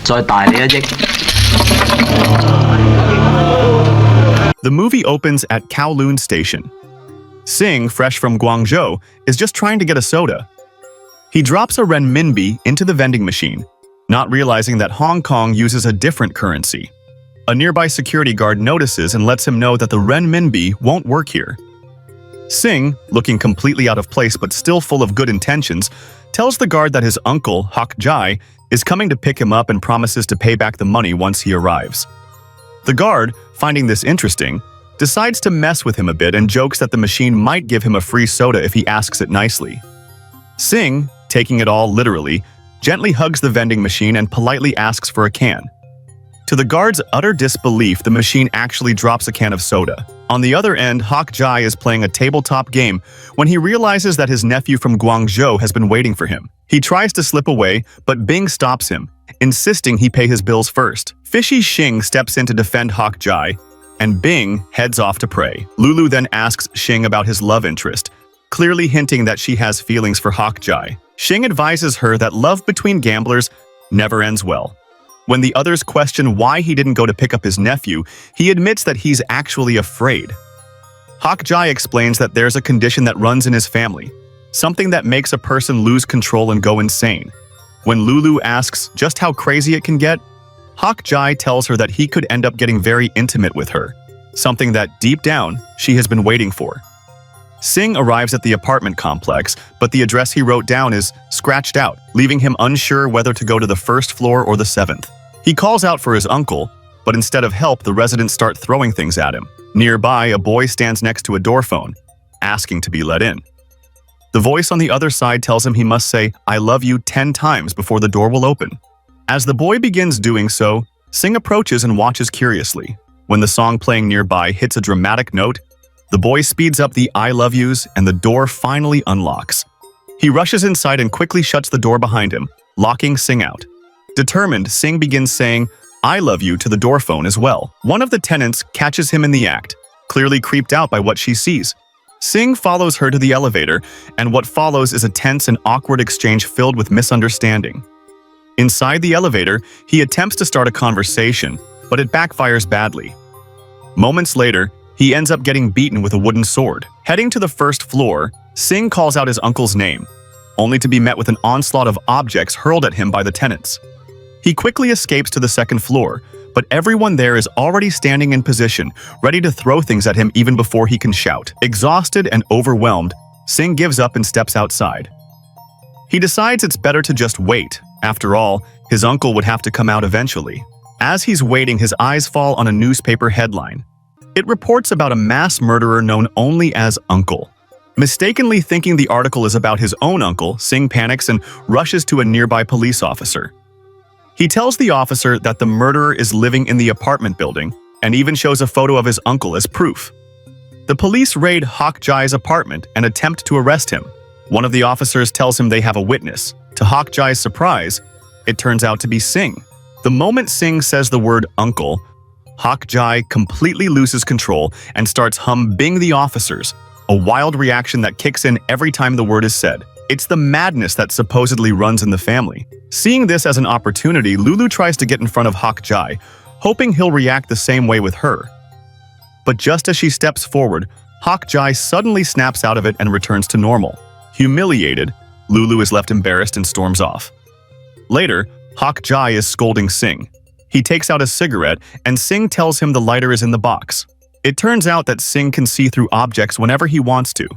再大你一億。The movie opens at Kowloon Station. Sing, fresh from Guangzhou, is just trying to get a soda. He drops a renminbi into the vending machine, not realizing that Hong Kong uses a different currency. A nearby security guard notices and lets him know that the renminbi won't work here. Sing, looking completely out of place but still full of good intentions, tells the guard that his uncle, Hok Jai, is coming to pick him up and promises to pay back the money once he arrives. The guard, finding this interesting, decides to mess with him a bit and jokes that the machine might give him a free soda if he asks it nicely. Sing, taking it all literally, gently hugs the vending machine and politely asks for a can. To the guard's utter disbelief, the machine actually drops a can of soda. On the other end, Hok Jai is playing a tabletop game when he realizes that his nephew from Guangzhou has been waiting for him. He tries to slip away, but Bing stops him, insisting he pay his bills first. Fishy Xing steps in to defend Hok Jai, and Bing heads off to pray. Lulu then asks Xing about his love interest, clearly hinting that she has feelings for Hok Jai. Xing advises her that love between gamblers never ends well. When the others question why he didn't go to pick up his nephew, he admits that he's actually afraid. Hok Jai explains that there's a condition that runs in his family, something that makes a person lose control and go insane. When Lulu asks just how crazy it can get, Hok Jai tells her that he could end up getting very intimate with her, something that, deep down, she has been waiting for. Sing arrives at the apartment complex, but the address he wrote down is scratched out, leaving him unsure whether to go to the first floor or the 7th. He calls out for his uncle, but instead of help, the residents start throwing things at him. Nearby, a boy stands next to a door phone, asking to be let in. The voice on the other side tells him he must say, "I love you" 10 times before the door will open. As the boy begins doing so, Sing approaches and watches curiously. When the song playing nearby hits a dramatic note, the boy speeds up the "I love yous" and the door finally unlocks. He rushes inside and quickly shuts the door behind him, locking Sing out. Determined, Sing begins saying, "I love you" to the door phone as well. One of the tenants catches him in the act, clearly creeped out by what she sees. Sing follows her to the elevator, and what follows is a tense and awkward exchange filled with misunderstanding. Inside the elevator, he attempts to start a conversation, but it backfires badly. Moments later, he ends up getting beaten with a wooden sword. Heading to the first floor, Sing calls out his uncle's name, only to be met with an onslaught of objects hurled at him by the tenants. He quickly escapes to the second floor, but everyone there is already standing in position, ready to throw things at him even before he can shout. Exhausted and overwhelmed, Sing gives up and steps outside. He decides it's better to just wait. After all, his uncle would have to come out eventually. As he's waiting, his eyes fall on a newspaper headline. It reports about a mass murderer known only as Uncle. Mistakenly thinking the article is about his own uncle, Sing panics and rushes to a nearby police officer. He tells the officer that the murderer is living in the apartment building and even shows a photo of his uncle as proof. The police raid Hok Jai's apartment and attempt to arrest him. One of the officers tells him they have a witness. To Hok Jai's surprise, it turns out to be Sing. The moment Sing says the word uncle, Hok Jai completely loses control and starts humbing the officers, a wild reaction that kicks in every time the word is said. It's the madness that supposedly runs in the family. Seeing this as an opportunity, Lulu tries to get in front of Hok Jai, hoping he'll react the same way with her. But just as she steps forward, Hok Jai suddenly snaps out of it and returns to normal. Humiliated, Lulu is left embarrassed and storms off. Later, Hok Jai is scolding Sing. He takes out a cigarette, and Sing tells him the lighter is in the box. It turns out that Sing can see through objects whenever he wants to.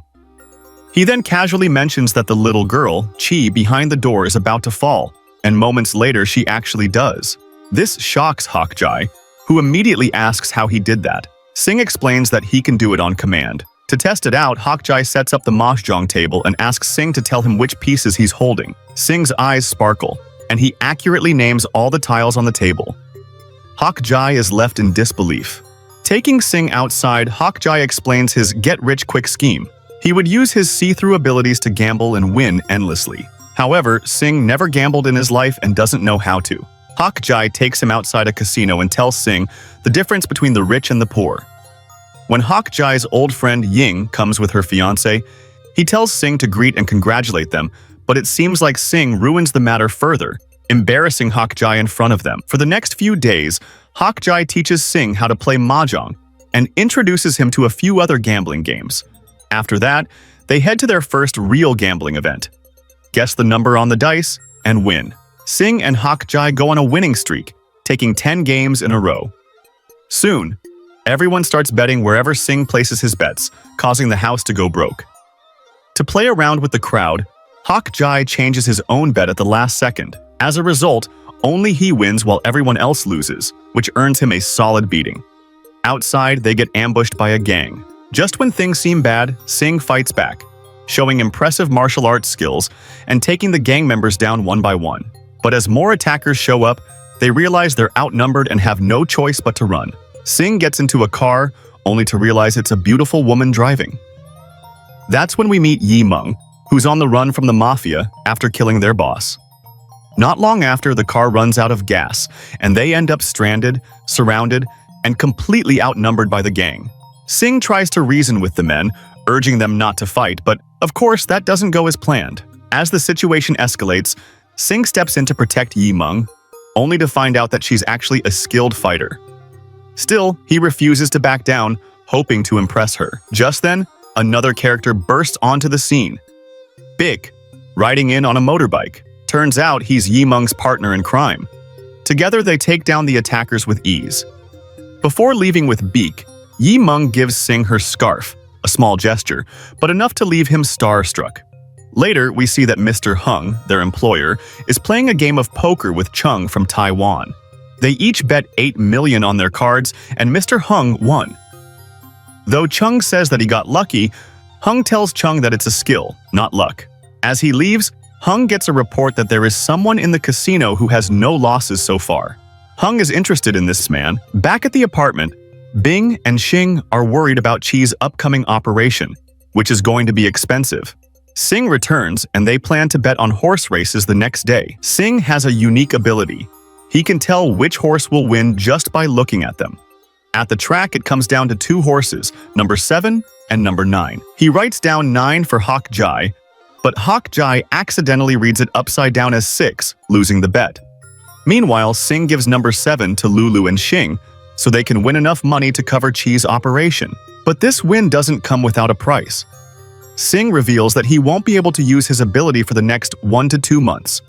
He then casually mentions that the little girl, Chi, behind the door is about to fall, and moments later she actually does. This shocks Hok Jai, who immediately asks how he did that. Sing explains that he can do it on command. To test it out, Hok Jai sets up the mahjong table and asks Sing to tell him which pieces he's holding. Sing's eyes sparkle, and he accurately names all the tiles on the table. Hok Jai is left in disbelief. Taking Sing outside, Hok Jai explains his get-rich-quick scheme. He would use his see-through abilities to gamble and win endlessly. However, Sing never gambled in his life and doesn't know how to. Hok Jai takes him outside a casino and tells Sing the difference between the rich and the poor. When Hok Jai's old friend Ying comes with her fiancé, he tells Sing to greet and congratulate them, but it seems like Sing ruins the matter further, embarrassing Hokjae in front of them. For the next few days, Hokjae teaches Sing how to play mahjong and introduces him to a few other gambling games. After that, they head to their first real gambling event. Guess the number on the dice and win. Sing and Hokjae go on a winning streak, taking 10 games in a row. Soon, everyone starts betting wherever Sing places his bets, causing the house to go broke. To play around with the crowd, Hokjae changes his own bet at the last second. As a result, only he wins while everyone else loses, which earns him a solid beating. Outside, they get ambushed by a gang. Just when things seem bad, Sing fights back, showing impressive martial arts skills and taking the gang members down one by one. But as more attackers show up, they realize they're outnumbered and have no choice but to run. Sing gets into a car, only to realize it's a beautiful woman driving. That's when we meet Yi Meng, who's on the run from the mafia after killing their boss. Not long after, the car runs out of gas, and they end up stranded, surrounded, and completely outnumbered by the gang. Sing tries to reason with the men, urging them not to fight, but of course that doesn't go as planned. As the situation escalates, Sing steps in to protect Yi Meng, only to find out that she's actually a skilled fighter. Still, he refuses to back down, hoping to impress her. Just then, another character bursts onto the scene. Big, riding in on a motorbike. Turns out he's Yi Meng's partner in crime. Together they take down the attackers with ease. Before leaving with Beak, Yi Meng gives Sing her scarf, a small gesture, but enough to leave him starstruck. Later, we see that Mr. Hung, their employer, is playing a game of poker with Chung from Taiwan. They each bet 8 million on their cards, and Mr. Hung won. Though Chung says that he got lucky, Hung tells Chung that it's a skill, not luck. As he leaves, Hung gets a report that there is someone in the casino who has no losses so far. Hung is interested in this man. Back at the apartment, Bing and Xing are worried about Chi's upcoming operation, which is going to be expensive. Sing returns, and they plan to bet on horse races the next day. Sing has a unique ability. He can tell which horse will win just by looking at them. At the track, it comes down to 2 horses, number 7 and number 9. He writes down 9 for Hokjae, but Hokjae accidentally reads it upside down as 6, losing the bet. Meanwhile, Sing gives number 7 to Lulu and Xing, so they can win enough money to cover Chi's operation. But this win doesn't come without a price. Sing reveals that he won't be able to use his ability for the next 1 to 2 months.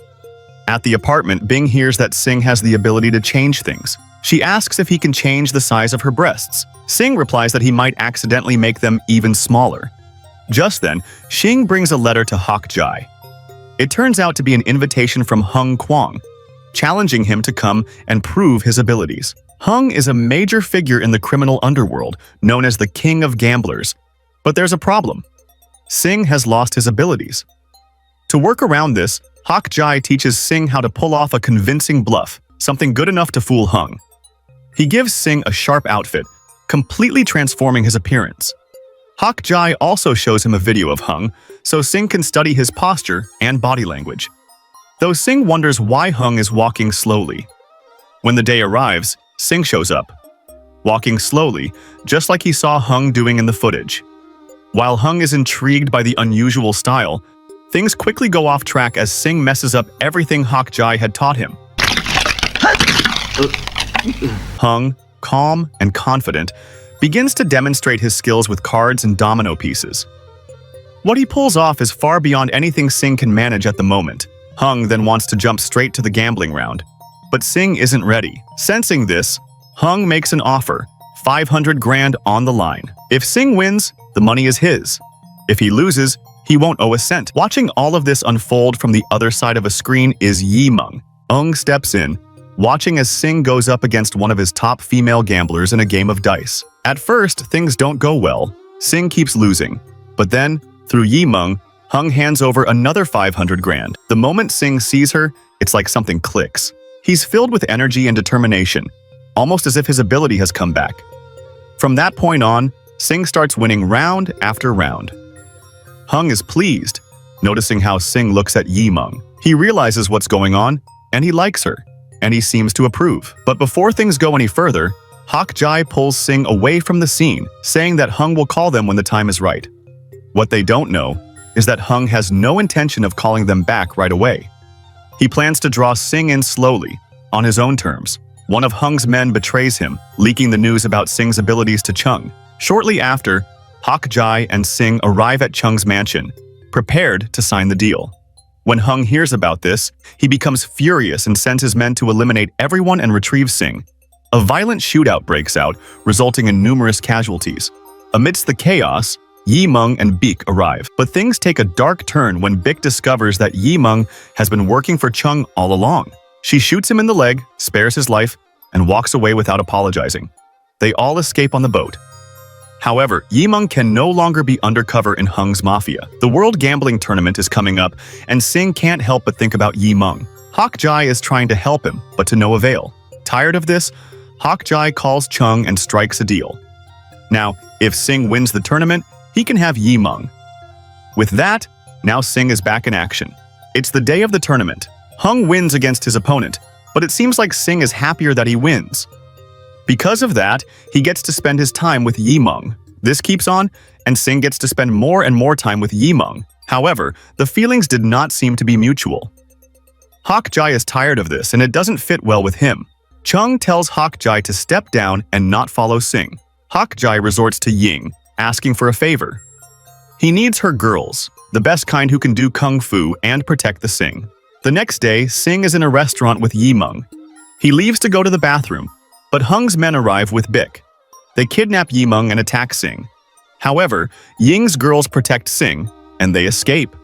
At the apartment, Bing hears that Sing has the ability to change things. She asks if he can change the size of her breasts. Sing replies that he might accidentally make them even smaller. Just then, Xing brings a letter to Hokjae. It turns out to be an invitation from Hung Kwang, challenging him to come and prove his abilities. Hung is a major figure in the criminal underworld, known as the King of Gamblers. But there's a problem. Sing has lost his abilities. To work around this, Hokjae teaches Sing how to pull off a convincing bluff, something good enough to fool Hung. He gives Sing a sharp outfit, completely transforming his appearance. Hokjae also shows him a video of Hung, so Sing can study his posture and body language. Though Sing wonders why Hung is walking slowly. When the day arrives, Sing shows up, walking slowly, just like he saw Hung doing in the footage. While Hung is intrigued by the unusual style, things quickly go off track as Sing messes up everything Hokjae had taught him. Hung, calm and confident, begins to demonstrate his skills with cards and domino pieces. What he pulls off is far beyond anything Sing can manage at the moment. Hung then wants to jump straight to the gambling round, but Sing isn't ready. Sensing this, Hung makes an offer, 500 grand on the line. If Sing wins, the money is his. If he loses, he won't owe a cent. Watching all of this unfold from the other side of a screen is Yi Meng. Hung steps in, watching as Sing goes up against one of his top female gamblers in a game of dice. At first, things don't go well. Sing keeps losing. But then, through Yi Meng, Hung hands over another 500 grand. The moment Sing sees her, it's like something clicks. He's filled with energy and determination, almost as if his ability has come back. From that point on, Sing starts winning round after round. Hung is pleased, noticing how Sing looks at Yi Meng. He realizes what's going on, and he likes her, and he seems to approve. But before things go any further, Hokjae pulls Sing away from the scene, saying that Hung will call them when the time is right. What they don't know is that Hung has no intention of calling them back right away. He plans to draw Sing in slowly, on his own terms. One of Hung's men betrays him, leaking the news about Sing's abilities to Chung. Shortly after, Hak Jai and Sing arrive at Chung's mansion, prepared to sign the deal. When Hung hears about this, he becomes furious and sends his men to eliminate everyone and retrieve Sing. A violent shootout breaks out, resulting in numerous casualties. Amidst the chaos, Yi Meng and Beek arrive, but things take a dark turn when Beek discovers that Yi Meng has been working for Chung all along. She shoots him in the leg, spares his life, and walks away without apologizing. They all escape on the boat. However, Yi Meng can no longer be undercover in Hung's mafia. The World Gambling Tournament is coming up, and Sing can't help but think about Yi Meng. Hak Jai is trying to help him, but to no avail. Tired of this, Hak Jai calls Chung and strikes a deal. Now, if Sing wins the tournament, he can have Yi Meng. With that, now Sing is back in action. It's the day of the tournament. Hung wins against his opponent, but it seems like Sing is happier that he wins. Because of that, he gets to spend his time with Yi Meng. This keeps on, and Sing gets to spend more and more time with Yi Meng. However, the feelings did not seem to be mutual. Hak Jai is tired of this, and it doesn't fit well with him. Chung tells Hak Jai to step down and not follow Sing. Hak Jai resorts to Ying, asking for a favor. He needs her girls, the best kind who can do kung fu and protect the Sing. The next day, Sing is in a restaurant with Yi Meng. He leaves to go to the bathroom, but Hung's men arrive with Beek. They kidnap Yi Meng and attack Sing. However, Ying's girls protect Sing, and they escape.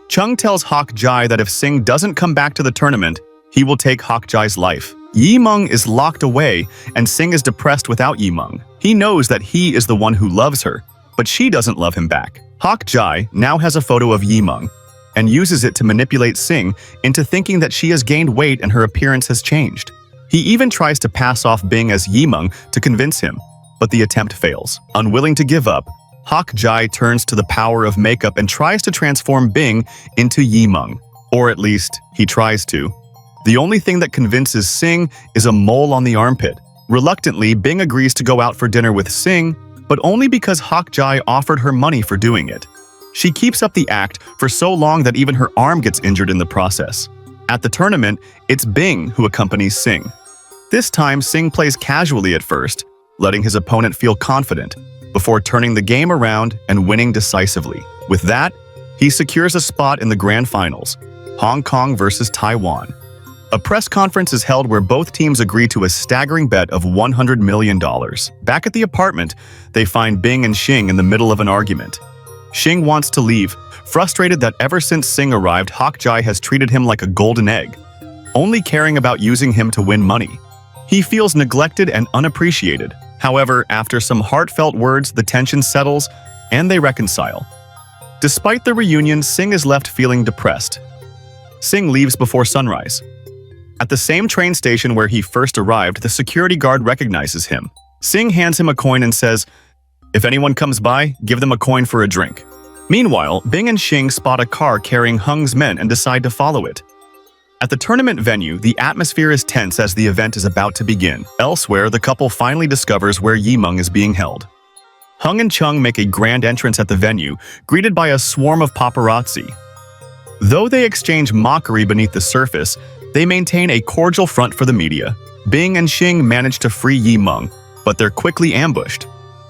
Chung tells Hak Jai that if Sing doesn't come back to the tournament, he will take Hak Jai's life. Yi Meng is locked away, and Sing is depressed without Yi Meng. He knows that he is the one who loves her, but she doesn't love him back. Hak Jai now has a photo of Yi Meng, and uses it to manipulate Sing into thinking that she has gained weight and her appearance has changed. He even tries to pass off Bing as Yi Meng to convince him, but the attempt fails. Unwilling to give up, Hak Jai turns to the power of makeup and tries to transform Bing into Yi Meng. Or at least, he tries to. The only thing that convinces Sing is a mole on the armpit. Reluctantly, Bing agrees to go out for dinner with Sing, but only because Hak Jai offered her money for doing it. She keeps up the act for so long that even her arm gets injured in the process. At the tournament, it's Bing who accompanies Sing. This time, Sing plays casually at first, letting his opponent feel confident, before turning the game around and winning decisively. With that, he secures a spot in the grand finals, Hong Kong versus Taiwan. A press conference is held where both teams agree to a staggering bet of $100 million. Back at the apartment, they find Bing and Xing in the middle of an argument. Xing wants to leave, frustrated that ever since Sing arrived, Hak Jai has treated him like a golden egg, only caring about using him to win money. He feels neglected and unappreciated. However, after some heartfelt words, the tension settles, and they reconcile. Despite the reunion, Sing is left feeling depressed. Sing leaves before sunrise. At the same train station where he first arrived, the security guard recognizes him. Sing hands him a coin and says, "If anyone comes by, give them a coin for a drink." Meanwhile, Bing and Xing spot a car carrying Hung's men and decide to follow it. At the tournament venue, the atmosphere is tense as the event is about to begin. Elsewhere, the couple finally discovers where Yi Meng is being held. Hung and Chung make a grand entrance at the venue, greeted by a swarm of paparazzi. Though they exchange mockery beneath the surface, they maintain a cordial front for the media. Bing and Xing manage to free Yi Meng, but they're quickly ambushed.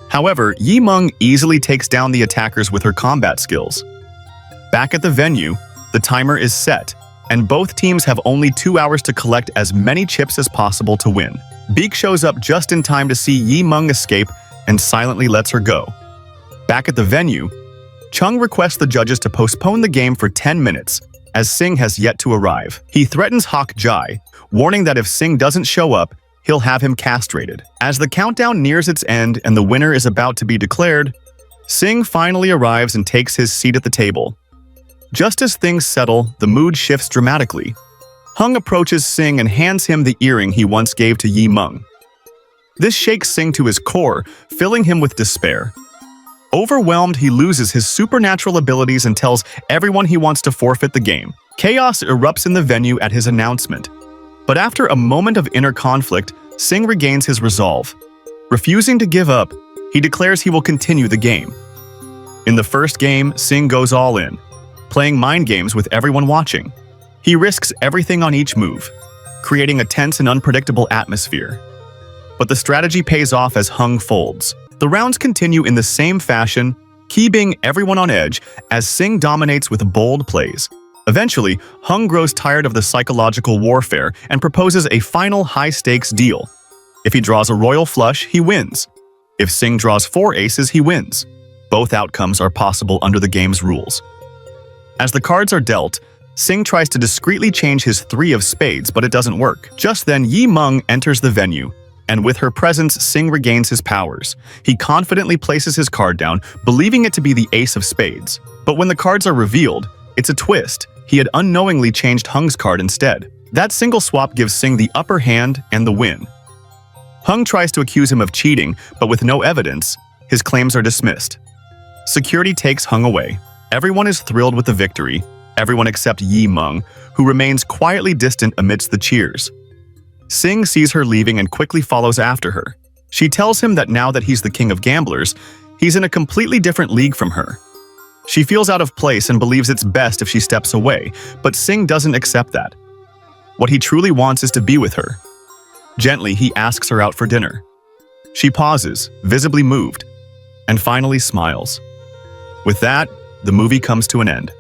However, Yi Meng easily takes down the attackers with her combat skills. Back at the venue, the timer is set, and both teams have only 2 hours to collect as many chips as possible to win. Beek shows up just in time to see Yi Meng escape and silently lets her go. Back at the venue, Chung requests the judges to postpone the game for 10 minutes, as Sing has yet to arrive. He threatens Hak Jai, warning that if Sing doesn't show up, he'll have him castrated. As the countdown nears its end and the winner is about to be declared, Sing finally arrives and takes his seat at the table. Just as things settle, the mood shifts dramatically. Hung approaches Sing and hands him the earring he once gave to Yi Meng. This shakes Sing to his core, filling him with despair. Overwhelmed, he loses his supernatural abilities and tells everyone he wants to forfeit the game. Chaos erupts in the venue at his announcement. But after a moment of inner conflict, Sing regains his resolve. Refusing to give up, he declares he will continue the game. In the first game, Sing goes all in, playing mind games with everyone watching. He risks everything on each move, creating a tense and unpredictable atmosphere. But the strategy pays off as Hung folds. The rounds continue in the same fashion, keeping everyone on edge as Sing dominates with bold plays. Eventually, Hung grows tired of the psychological warfare and proposes a final high-stakes deal. If he draws a royal flush, he wins. If Sing draws 4 aces, he wins. Both outcomes are possible under the game's rules. As the cards are dealt, Sing tries to discreetly change his 3 of spades, but it doesn't work. Just then, Yi Meng enters the venue, and with her presence, Sing regains his powers. He confidently places his card down, believing it to be the ace of spades. But when the cards are revealed, it's a twist. He had unknowingly changed Hung's card instead. That single swap gives Sing the upper hand and the win. Hung tries to accuse him of cheating, but with no evidence, his claims are dismissed. Security takes Hung away. Everyone is thrilled with the victory, everyone except Yi Meng, who remains quietly distant amidst the cheers. Sing sees her leaving and quickly follows after her. She tells him that now that he's the king of gamblers, he's in a completely different league from her. She feels out of place and believes it's best if she steps away, but Sing doesn't accept that. What he truly wants is to be with her. Gently, he asks her out for dinner. She pauses, visibly moved, and finally smiles. With that, the movie comes to an end.